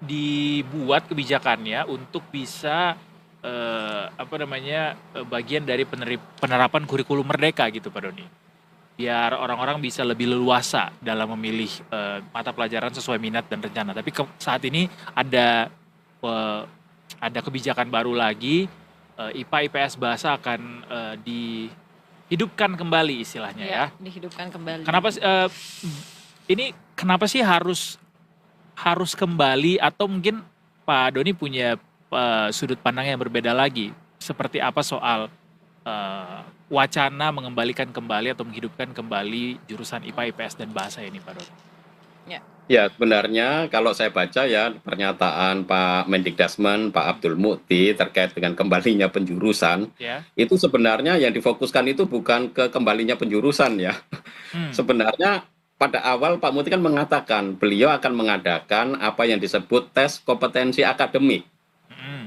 dibuat kebijakannya untuk bisa bagian dari penerapan kurikulum merdeka gitu Pak Doni. Biar orang-orang bisa lebih leluasa dalam memilih mata pelajaran sesuai minat dan rencana. Tapi saat ini eh, ada kebijakan baru lagi, IPA IPS bahasa akan dihidupkan kembali istilahnya ya. Dihidupkan kembali. Kenapa sih harus kembali, atau mungkin Pak Doni punya sudut pandang yang berbeda lagi, seperti apa soal wacana mengembalikan kembali atau menghidupkan kembali jurusan IPA IPS dan bahasa ini Pak Doni? Ya, sebenarnya kalau saya baca ya pernyataan Pak Mendikdasmen, Pak Abdul Mukti terkait dengan kembalinya penjurusan, itu sebenarnya yang difokuskan itu bukan ke kembalinya penjurusan ya. Sebenarnya pada awal Pak Mukti kan mengatakan beliau akan mengadakan apa yang disebut tes kompetensi akademik.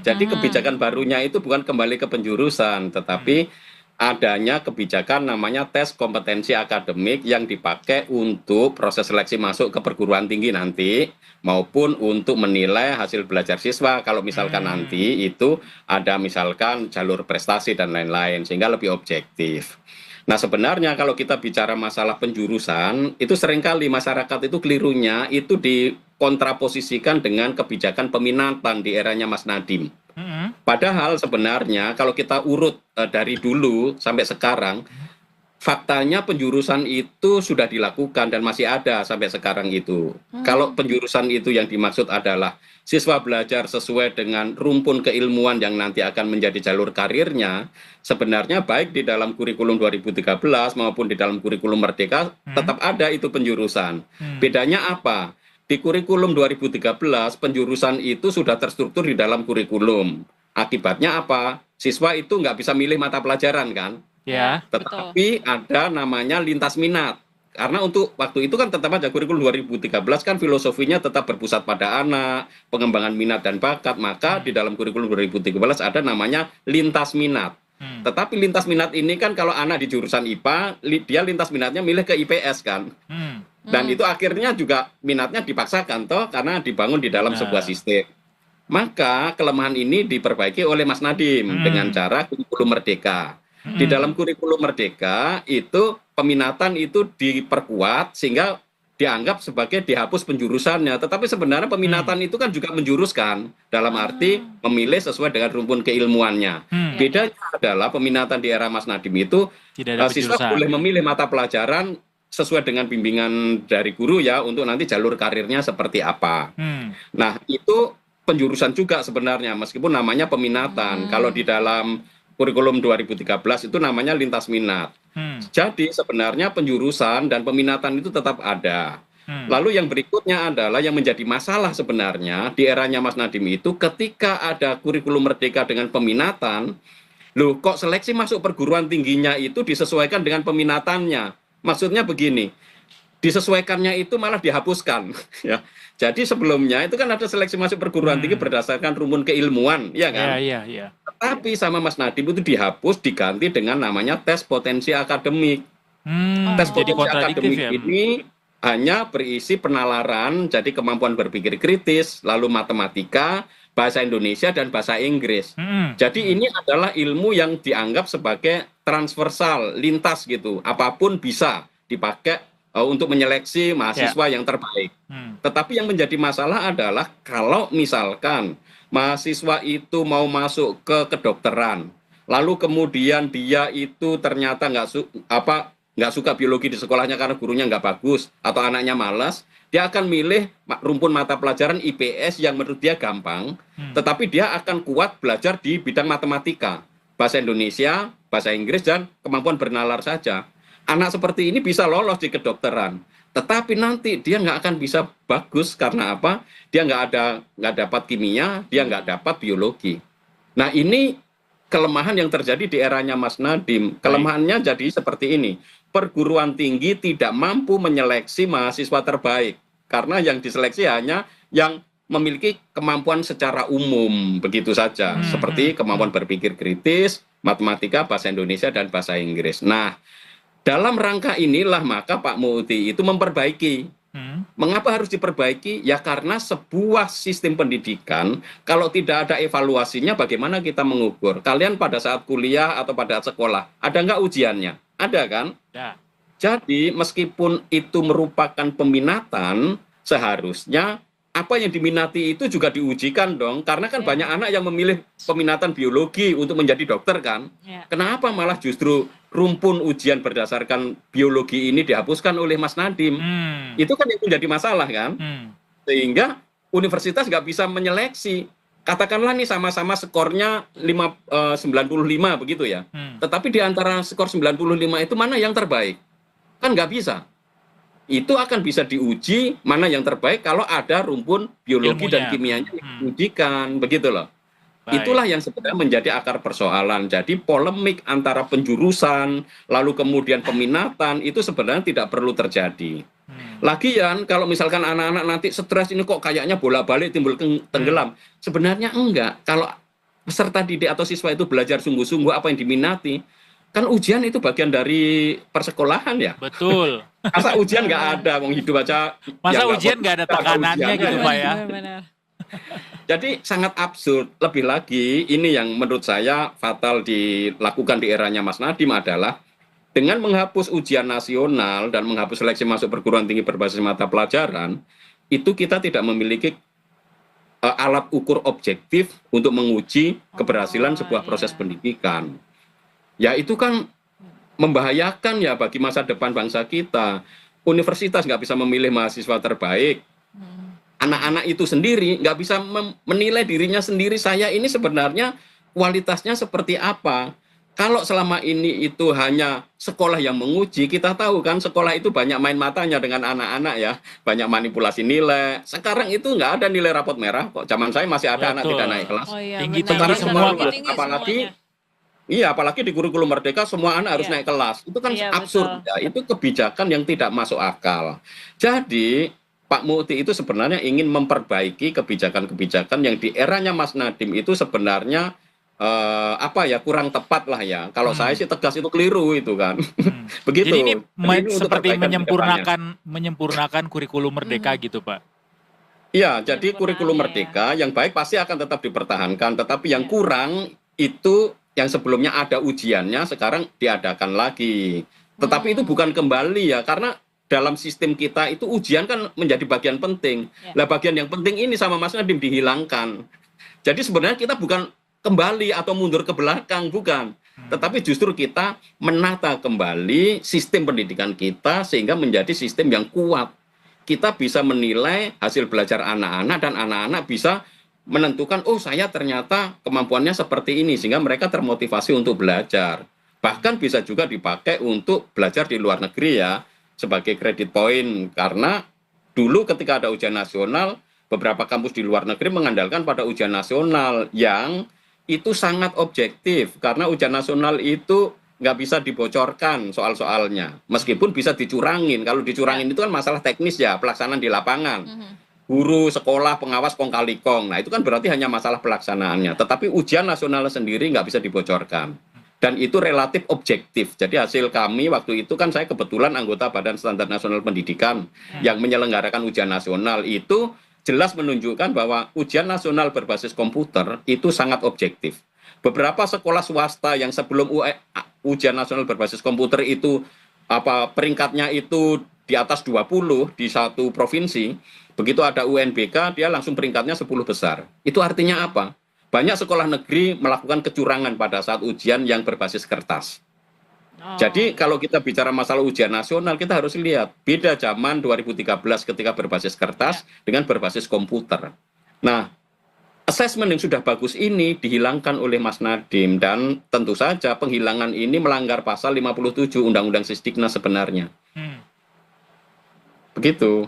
Jadi kebijakan barunya itu bukan kembali ke penjurusan, tetapi adanya kebijakan namanya tes kompetensi akademik yang dipakai untuk proses seleksi masuk ke perguruan tinggi nanti, maupun untuk menilai hasil belajar siswa kalau misalkan nanti itu ada misalkan jalur prestasi dan lain-lain, sehingga lebih objektif. Nah sebenarnya kalau kita bicara masalah penjurusan, itu seringkali masyarakat itu kelirunya itu dikontraposisikan dengan kebijakan peminatan di eranya Mas Nadiem. Padahal sebenarnya kalau kita urut dari dulu sampai sekarang, faktanya penjurusan itu sudah dilakukan dan masih ada sampai sekarang itu. Kalau penjurusan itu yang dimaksud adalah siswa belajar sesuai dengan rumpun keilmuan yang nanti akan menjadi jalur karirnya, sebenarnya baik di dalam kurikulum 2013 maupun di dalam kurikulum Merdeka tetap ada itu penjurusan. Bedanya apa? Di kurikulum 2013 penjurusan itu sudah terstruktur di dalam kurikulum. Akibatnya apa? Siswa itu nggak bisa milih mata pelajaran kan? Ya. Tetapi ada namanya lintas minat. Karena untuk waktu itu kan tetap aja kurikulum 2013 kan filosofinya tetap berpusat pada anak, pengembangan minat dan bakat. Maka di dalam kurikulum 2013 ada namanya lintas minat. Tetapi lintas minat ini kan kalau anak di jurusan IPA, dia lintas minatnya milih ke IPS kan. Dan itu akhirnya juga minatnya dipaksakan toh karena dibangun di dalam sebuah sistem. Maka kelemahan ini diperbaiki oleh Mas Nadiem dengan cara kurikulum Merdeka. Di dalam kurikulum Merdeka itu peminatan itu diperkuat sehingga dianggap sebagai dihapus penjurusannya. Tetapi sebenarnya peminatan itu kan juga menjuruskan dalam arti memilih sesuai dengan rumpun keilmuannya. Bedanya adalah peminatan di era Mas Nadiem itu siswa boleh memilih mata pelajaran sesuai dengan bimbingan dari guru ya untuk nanti jalur karirnya seperti apa. Nah itu penjurusan juga sebenarnya meskipun namanya peminatan. Kalau di dalam kurikulum 2013 itu namanya lintas minat. Jadi sebenarnya penjurusan dan peminatan itu tetap ada. Lalu yang berikutnya adalah yang menjadi masalah sebenarnya di eranya Mas Nadiem itu ketika ada kurikulum Merdeka dengan peminatan, loh kok seleksi masuk perguruan tingginya itu disesuaikan dengan peminatannya. Maksudnya begini, disesuaikannya itu malah dihapuskan ya. Jadi sebelumnya itu kan ada seleksi masuk perguruan tinggi berdasarkan rumpun keilmuan, ya kan? Iya. Tapi sama Mas Nadiem itu dihapus, diganti dengan namanya tes potensi akademik. Tes potensi akademik ya? Ini hanya berisi penalaran, jadi kemampuan berpikir kritis, lalu matematika, bahasa Indonesia dan bahasa Inggris. Jadi ini adalah ilmu yang dianggap sebagai transversal, lintas gitu, apapun bisa dipakai untuk menyeleksi mahasiswa yang terbaik. Tetapi yang menjadi masalah adalah kalau misalkan mahasiswa itu mau masuk ke kedokteran, lalu kemudian dia itu ternyata nggak suka biologi di sekolahnya karena gurunya nggak bagus atau anaknya malas, dia akan milih rumpun mata pelajaran IPS yang menurut dia gampang, tetapi dia akan kuat belajar di bidang matematika, bahasa Indonesia, bahasa Inggris dan kemampuan bernalar saja. Anak seperti ini bisa lolos di kedokteran, tetapi nanti dia nggak akan bisa bagus karena apa? Dia nggak dapat kimia, dia nggak dapat biologi. Nah ini kelemahan yang terjadi di eranya Mas Nadiem. Kelemahannya jadi seperti ini, perguruan tinggi tidak mampu menyeleksi mahasiswa terbaik karena yang diseleksi hanya yang memiliki kemampuan secara umum begitu saja, seperti kemampuan berpikir kritis, matematika, bahasa Indonesia dan bahasa Inggris. Nah dalam rangka inilah maka Pak Mukti itu memperbaiki Mengapa harus diperbaiki? Ya karena sebuah sistem pendidikan, kalau tidak ada evaluasinya, bagaimana kita mengukur? Kalian pada saat kuliah atau pada saat sekolah, ada nggak ujiannya? Ada kan? Ya. Jadi meskipun itu merupakan peminatan, seharusnya apa yang diminati itu juga diujikan dong. Karena kan Ya. banyak anak yang memilih peminatan biologi untuk menjadi dokter kan. Ya. Kenapa malah justru rumpun ujian berdasarkan biologi ini dihapuskan oleh Mas Nadiem? Itu kan yang menjadi masalah kan. Sehingga universitas nggak bisa menyeleksi. Katakanlah nih sama-sama skornya 95 begitu ya. Tetapi di antara skor 95 itu mana yang terbaik? Kan nggak bisa. Itu akan bisa diuji mana yang terbaik kalau ada rumpun biologi dan kimianya yang diujikan, begitu loh. Baik. Itulah yang sebenarnya menjadi akar persoalan. Jadi polemik antara penjurusan, lalu kemudian peminatan, itu sebenarnya tidak perlu terjadi. Lagian kalau misalkan anak-anak nanti stres, ini kok kayaknya bolak-balik timbul tenggelam. Sebenarnya enggak. Kalau peserta didik atau siswa itu belajar sungguh-sungguh apa yang diminati, kan ujian itu bagian dari persekolahan ya. Betul. Masa ujian nggak ada, mau hidup aja. Masa ujian nggak ada tekanannya gitu Pak ya. Jadi sangat absurd. Lebih lagi ini yang menurut saya fatal dilakukan di eranya Mas Nadiem adalah dengan menghapus ujian nasional dan menghapus seleksi masuk perguruan tinggi berbasis mata pelajaran, itu kita tidak memiliki alat ukur objektif untuk menguji keberhasilan sebuah proses pendidikan. Ya itu kan membahayakan ya bagi masa depan bangsa kita. Universitas nggak bisa memilih mahasiswa terbaik. Anak-anak itu sendiri nggak bisa menilai dirinya sendiri, saya ini sebenarnya kualitasnya seperti apa. Kalau selama ini itu hanya sekolah yang menguji, kita tahu kan sekolah itu banyak main matanya dengan anak-anak ya. Banyak manipulasi nilai. Sekarang itu nggak ada nilai rapot merah kok. Zaman saya masih ada anak tidak naik kelas. Tinggi-tinggi semua Pak. Apalagi di kurikulum Merdeka semua anak harus naik kelas. Itu kan absurd ya. Itu kebijakan yang tidak masuk akal. Jadi Pak Muti itu sebenarnya ingin memperbaiki kebijakan-kebijakan yang di eranya Mas Nadiem itu sebenarnya kurang tepat lah ya. Kalau saya sih tegas itu keliru itu kan. Begitu. Jadi ini seperti menyempurnakan kurikulum Merdeka gitu Pak. Iya, jadi kurikulum Merdeka yang baik pasti akan tetap dipertahankan, tetapi yang kurang itu yang sebelumnya ada ujiannya sekarang diadakan lagi. Tetapi itu bukan kembali ya, karena dalam sistem kita itu ujian kan menjadi bagian penting. Lah bagian yang penting ini sama Mas Nadiem dihilangkan. Jadi sebenarnya kita bukan kembali atau mundur ke belakang, bukan. Tetapi justru kita menata kembali sistem pendidikan kita sehingga menjadi sistem yang kuat. Kita bisa menilai hasil belajar anak-anak dan anak-anak bisa menentukan, oh saya ternyata kemampuannya seperti ini, sehingga mereka termotivasi untuk belajar. Bahkan bisa juga dipakai untuk belajar di luar negeri ya, sebagai kredit poin. Karena dulu ketika ada ujian nasional, beberapa kampus di luar negeri mengandalkan pada ujian nasional yang itu sangat objektif. Karena ujian nasional itu nggak bisa dibocorkan soal-soalnya. Meskipun bisa dicurangin. Kalau dicurangin itu kan masalah teknis ya, pelaksanaan di lapangan. Guru, sekolah, pengawas, kong kali kong. Nah itu kan berarti hanya masalah pelaksanaannya. Tetapi ujian nasional sendiri nggak bisa dibocorkan. Dan itu relatif objektif. Jadi hasil kami waktu itu kan saya kebetulan anggota Badan Standar Nasional Pendidikan yang menyelenggarakan ujian nasional itu jelas menunjukkan bahwa ujian nasional berbasis komputer itu sangat objektif. Beberapa sekolah swasta yang sebelum ujian nasional berbasis komputer itu peringkatnya itu di atas 20 di satu provinsi, begitu ada UNBK dia langsung peringkatnya 10 besar. Itu artinya apa? Banyak sekolah negeri melakukan kecurangan pada saat ujian yang berbasis kertas. Jadi kalau kita bicara masalah ujian nasional, kita harus lihat beda zaman 2013 ketika berbasis kertas dengan berbasis komputer. Nah, asesmen yang sudah bagus ini dihilangkan oleh Mas Nadiem dan tentu saja penghilangan ini melanggar pasal 57 Undang-Undang Sisdiknas sebenarnya. Begitu.